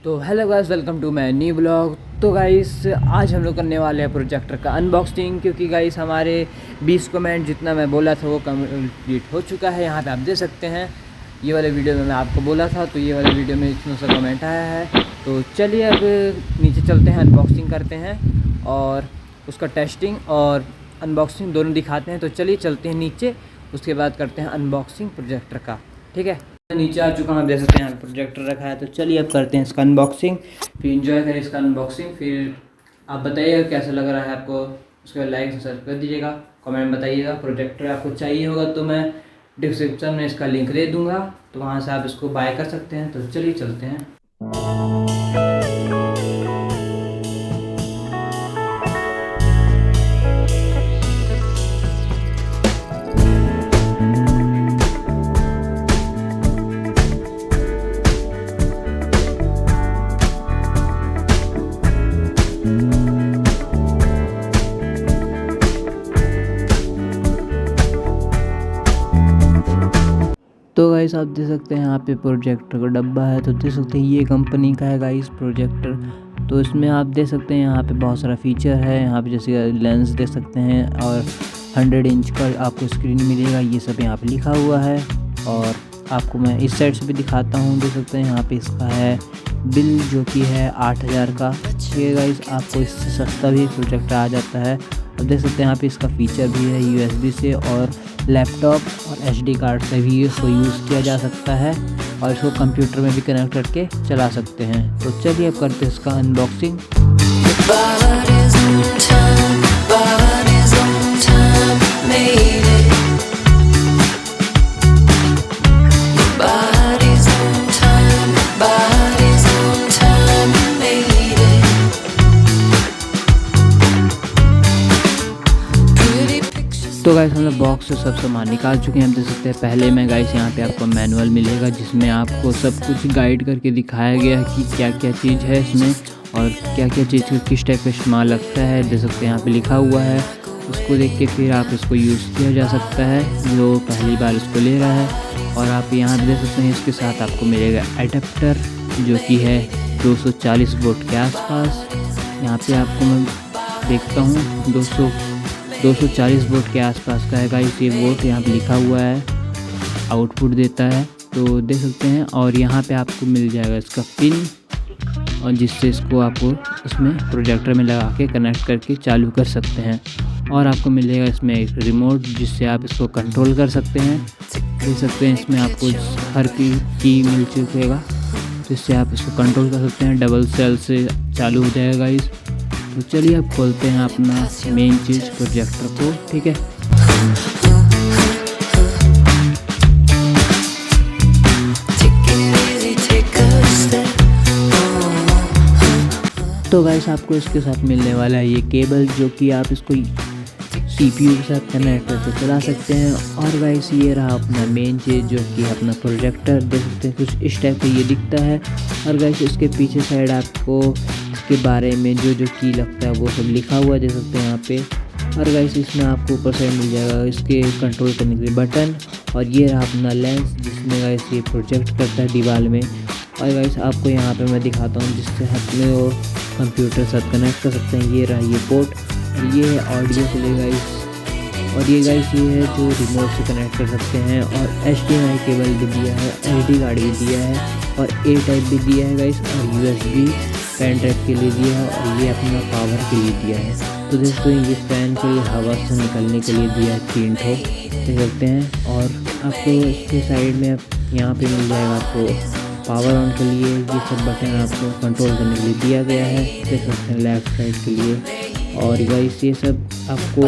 तो hello guys, welcome to my new blog. तो guys आज हम लोग करने वाले हैं प्रोजेक्टर का अनबॉक्सिंग, क्योंकि गाइस हमारे 20 कमेंट जितना मैं बोला था वो कंप्लीट हो चुका है। यहाँ पे आप देख सकते हैं, ये वाले वीडियो में मैं आपको बोला था, तो ये वाले वीडियो में इतना सा कमेंट आया है। तो चलिए अब नीचे चलते हैं, अनबॉक्सिंग करते हैं और उसका टेस्टिंग और अनबॉक्सिंग दोनों दिखाते हैं। तो चलिए चलते हैं नीचे, उसके बाद करते हैं अनबॉक्सिंग प्रोजेक्टर का। ठीक है, नीचे आ चुका हूँ, आप देख सकते हैं प्रोजेक्टर रखा है। तो चलिए अब करते हैं इसका अनबॉक्सिंग, फिर एंजॉय करें इसका अनबॉक्सिंग। फिर आप बताइएगा कैसा लग रहा है आपको, उसके बाद लाइक सब्सक्राइब कर दीजिएगा, कमेंट बताइएगा। प्रोजेक्टर आपको चाहिए होगा तो मैं डिस्क्रिप्शन में इसका लिंक दे दूँगा, तो वहाँ से आप इसको बाय कर सकते हैं। तो चलिए चलते हैं। तो गाइस आप देख सकते हैं यहाँ पे प्रोजेक्टर का डब्बा है। तो देख सकते हैं ये कंपनी का है गाइस प्रोजेक्टर। तो इसमें आप देख सकते हैं यहाँ पे बहुत सारा फीचर है। यहाँ पे जैसे लेंस देख सकते हैं और 100 इंच का आपको स्क्रीन मिलेगा, ये सब यहाँ पे लिखा हुआ है। और आपको मैं इस साइड से भी दिखाता हूँ, देख सकते हैं यहाँ पे इसका है बिल जो कि है 8000 का। ये गाइस आपको इससे सस्ता भी प्रोजेक्टर आ जाता है। अब देख सकते हैं यहाँ पे इसका फीचर भी है USB से, और लैपटॉप और SD कार्ड से भी इसको यूज़ किया जा सकता है, और इसको कंप्यूटर में भी कनेक्ट करके चला सकते हैं। तो चलिए अब करते हैं इसका अनबॉक्सिंग। तो गाइस हम लोग बॉक्स से सब सामान निकाल चुके हैं। हम देख सकते हैं पहले में गाइस यहाँ पे आपको मैनुअल मिलेगा, जिसमें आपको सब कुछ गाइड करके दिखाया गया है कि क्या क्या चीज़ है इसमें और क्या क्या चीज़ का किस टाइप का इस्तेमाल लगता है। देख सकते हैं यहाँ पे लिखा हुआ है, उसको देख के फिर आप इसको यूज़ किया जा सकता है जो पहली बार इसको ले रहा है। और आप यहाँ पे देख सकते हैं इसके साथ आपको मिलेगा एडेप्टर जो कि है 240 वोल्ट के आसपास। यहाँ पे आपको मैं देखता हूँ 240 वोल्ट के आसपास का है गाइस। ये वोल्ट यहाँ पे लिखा हुआ है, आउटपुट देता है, तो देख सकते हैं। और यहाँ पे आपको मिल जाएगा इसका पिन, और जिससे इसको आपको इसमें प्रोजेक्टर में लगा के कनेक्ट करके चालू कर सकते हैं। और आपको मिलेगा इसमें एक रिमोट, जिससे आप इसको कंट्रोल कर सकते हैं। देख सकते हैं इसमें आपको हर की मिल चुकेगा, जिससे आप इसको कंट्रोल कर सकते हैं। डबल सेल से चालू हो जाएगा इस। तो चलिए अब खोलते हैं अपना मेन चीज़ प्रोजेक्टर को। ठीक है, तो गाइस आपको इसके साथ मिलने वाला है ये केबल, जो कि आप इसको CPU के साथ कनेक्ट करके चला सकते हैं। और गाइस ये रहा अपना मेन चीज़ जो कि अपना प्रोजेक्टर। देख सकते हैं कुछ इस टाइप का ये दिखता है। और गाइस इसके पीछे साइड आपको के बारे में जो की लगता है वो सब लिखा हुआ है, देख सकते हैं यहाँ पे। और गाइस इसमें आपको ऊपर साइड मिल जाएगा इसके कंट्रोल करने के लिए बटन। और ये रहा अपना लेंस, जिसमें गाइस ये प्रोजेक्ट करता है दीवार में। और गाइस आपको यहाँ पे मैं दिखाता हूँ, जिससे अपने वो कंप्यूटर साथ कनेक्ट कर सकते हैं। ये रहा ये पोर्ट, और ये है ऑडियो के लिए गाइस। और ये गाइस ये है जो रिमोट से कनेक्ट कर सकते हैं। और HDMI केबल भी दिया है, SD कार्ड भी दिया है, और A टाइप भी दिया है गाइस, और USB पेन ड्राइव के लिए दिया है, और ये अपना पावर के लिए दिया है। तो दोस्तों ये फैन के लिए हवा से निकलने के लिए दिया है 3 ठो, देख सकते हैं। और आपको इसके साइड में यहाँ पे मिल जाएगा आपको पावर ऑन के लिए, ये सब बटन आपको कंट्रोल करने के लिए दिया गया है, देख सकते हैं लेफ्ट साइड के लिए। और गाइस ये सब आपको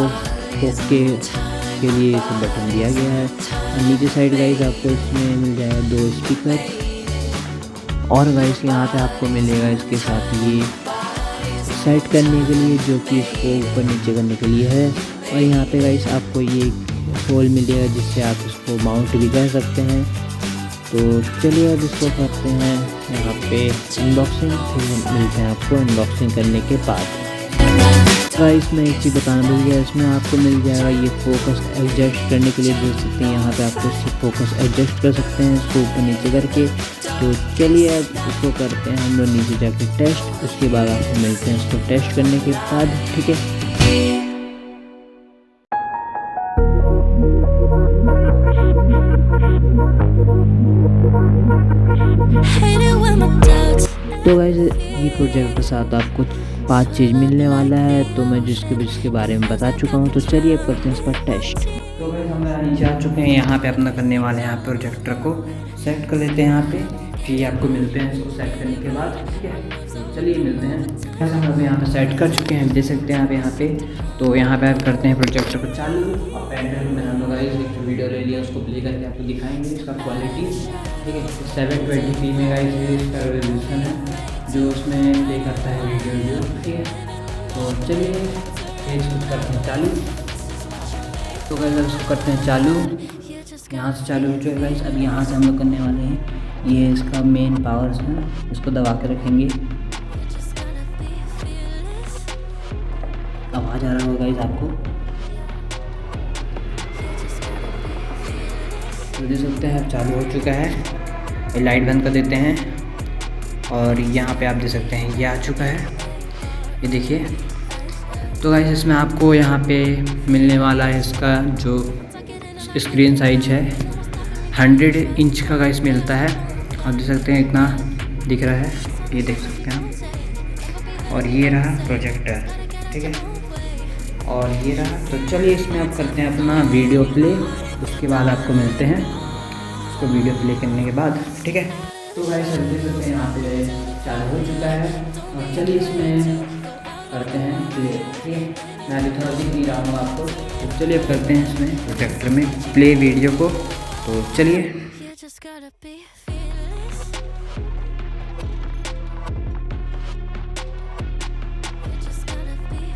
ओके के लिए ये सब बटन दिया गया है। और नीचे साइड गाइस आपको इसमें मिल जाएगा 2 स्पीकर। और गाइस यहाँ पे आपको मिलेगा इसके साथ ये सेट करने के लिए, जो कि इसको ऊपर नीचे करने के लिए है। और यहाँ पे गाइस आपको ये होल मिलेगा, जिससे आप इसको माउंट भी कर सकते हैं। तो चलिए अब इसको करते हैं यहाँ पे अनबॉक्सिंग, फिर मिलते हैं आपको अनबॉक्सिंग करने के बाद। गाइस मैं एक चीज़ बताना भूल गया, इसमें आपको मिल जाएगा ये फोकस एडजस्ट करने के लिए, देख सकते हैं यहाँ पे आपको फोकस एडजस्ट कर सकते हैं इसको ऊपर नीचे करके। तो चलिए अब इसको करते हैं हम लोग नीचे जाके टेस्ट, उसके बाद आपको मिलते हैं इसको टेस्ट करने के बाद, ठीक है। तो गाइस ये प्रोजेक्ट के साथ आपको 5 चीज़ मिलने वाला है, तो मैं जिसके बारे में बता चुका हूँ। तो चलिए अब करते हैं इसका टेस्ट। तो गाइस हम नीचे आ चुके हैं, यहाँ पे अपना करने वाले हैं, यहाँ प्रोजेक्टर को सेट कर लेते हैं यहाँ पे, फिर आपको मिलते हैं इसको सेट करने के बाद, ठीक है। तो चलिए मिलते हैं। गाइस हम अभी यहाँ पे सेट कर चुके हैं, देख सकते हैं आप यहाँ पे। तो यहाँ पे आप करते हैं प्रोजेक्टर को चालू, और पेन में हम लोग गाइस एक वीडियो ले लिया, उसको प्ले करके आपको दिखाएंगे इसका क्वालिटी, ठीक है। 720p में गाइस इसका रेजोल्यूशन है जो उसमें प्ले करता है वीडियो, ठीक है। तो चलिए इसको करते हैं चालू। तो गाइस अब इसको करते हैं चालू, यहाँ से चालू हो चुका है गाइस। अब यहाँ से हम लोग करने वाले हैं, ये इसका मेन पावर्स है, इसको दबा के रखेंगे। आवाज़ आ रहा होगा गाइस आपको, तो देख सकते हैं अब चालू हो चुका है। ये लाइट बंद कर देते हैं, और यहाँ पे आप देख सकते हैं ये आ चुका है, ये देखिए। तो गाइस इसमें आपको यहाँ पे मिलने वाला है, इसका जो स्क्रीन साइज है 100 इंच का गाइस मिलता है, आप देख सकते हैं इतना दिख रहा है, ये देख सकते हैं आप। और ये रहा प्रोजेक्टर, ठीक है, और ये रहा। तो चलिए इसमें आप करते हैं अपना वीडियो प्ले, उसके बाद आपको मिलते हैं उसको वीडियो प्ले करने के बाद, ठीक है। तो गाइस देख सकते हैं यहाँ पे चालू हो चुका है, और चलिए इसमें करते हैं प्ले, ठीक है। मैं अभी थोड़ा दिख नहीं रहा हूँ आपको, तो चलिए अब करते हैं इसमें प्रोजेक्टर में प्ले वीडियो को। तो चलिए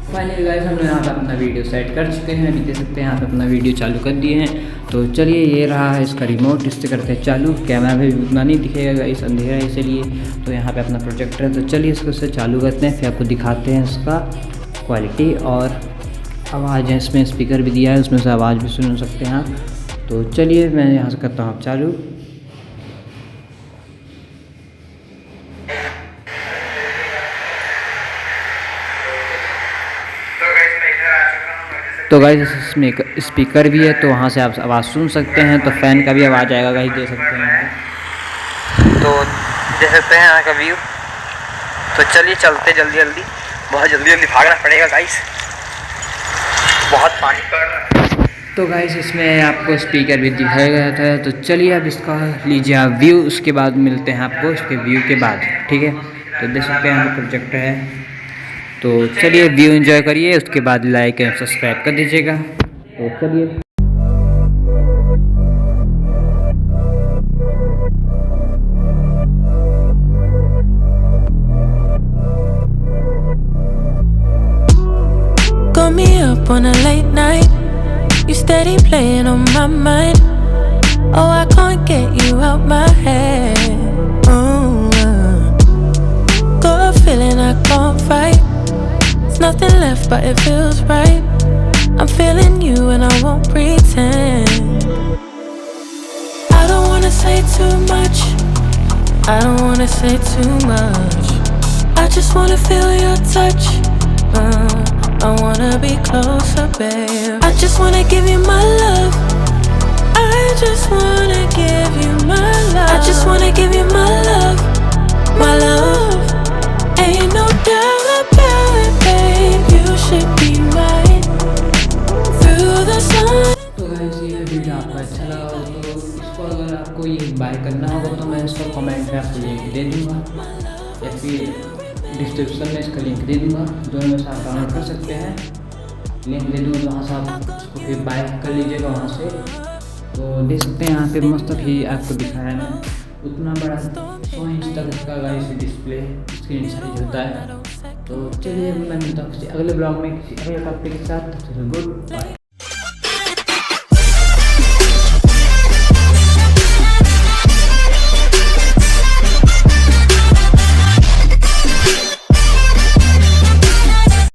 फाइनली गाइस हम यहाँ पे अपना वीडियो सेट कर चुके हैं, अभी देख सकते हैं यहाँ पे अपना वीडियो चालू कर दिए हैं। तो चलिए ये रहा है इसका रिमोट, इससे करते हैं चालू। कैमरा भी उतना नहीं दिखेगा गाइस, अंधेरा है इसलिए। तो यहाँ पे अपना प्रोजेक्टर है, तो चलिए इसको से चालू करते हैं, फिर आपको दिखाते हैं इसका क्वालिटी और आवाज़ है। इसमें स्पीकर भी दिया है, उसमें से आवाज़ भी सुन सकते हैं आप। तो चलिए मैं यहाँ से करता हूँ चालू। तो गाइस इसमें एक स्पीकर भी है, तो वहाँ से आप आवाज़ सुन सकते हैं। तो फ़ैन का भी आवाज़ आएगा गाइस, दे सकते हैं, तो देख सकते हैं यहाँ का व्यू। तो चलिए चलते जल्दी बहुत जल्दी भागना पड़ेगा गाइस, बहुत पानी पड़ रहा है। तो गाइस इसमें आपको स्पीकर भी दिखाया गया था। तो चलिए अब इसका लीजिए आप व्यू, उसके बाद मिलते हैं आपको इसके व्यू के बाद, ठीक है। तो देख सकते हैं यहाँ पर प्रोजेक्टर है, तो चलिए व्यू एंजॉय करिए, उसके बाद लाइक एंड सब्सक्राइब कर दीजिएगा। तो चलिए Got me up on a late night, you steady playing on my mind. Oh, I can't get you out my head. Got a feeling I can't fight. There's nothing left but it feels right. I'm feeling you and I won't pretend. I don't wanna say too much, I don't wanna say too much. I just wanna feel your touch, I wanna be closer, babe. I just wanna give you my love, I just wanna give you my love. I just wanna give you my love, my love. Ain't no doubt about it, babe, you should be mine. Through the sun. तो guys ये video आपको अच्छा लगा हो तो इसको अगर आपको ये बाय करना होगा तो मैं इसको कमेंट में आपको लिंक दे दूँगा, या फिर डिस्क्रिप्शन में इसका लिंक दे दूँगा, दोनों में से आप डाउनलोड कर सकते हैं। लिंक दे दूँगा, वहाँ से आप इसको फिर बाय कर लीजिएगा वहाँ से। तो देख सकते हैं यहाँ पे मस्त भी आपको दिखाया है, उतना बड़ा 100 इंच तक इसका गाइस डिस्प्ले स्क्रीन साइज होता है। तो चलिए मैं मिलता हूँ अगले ब्लॉग में किसी अगले टॉपिक के साथ। Good bye.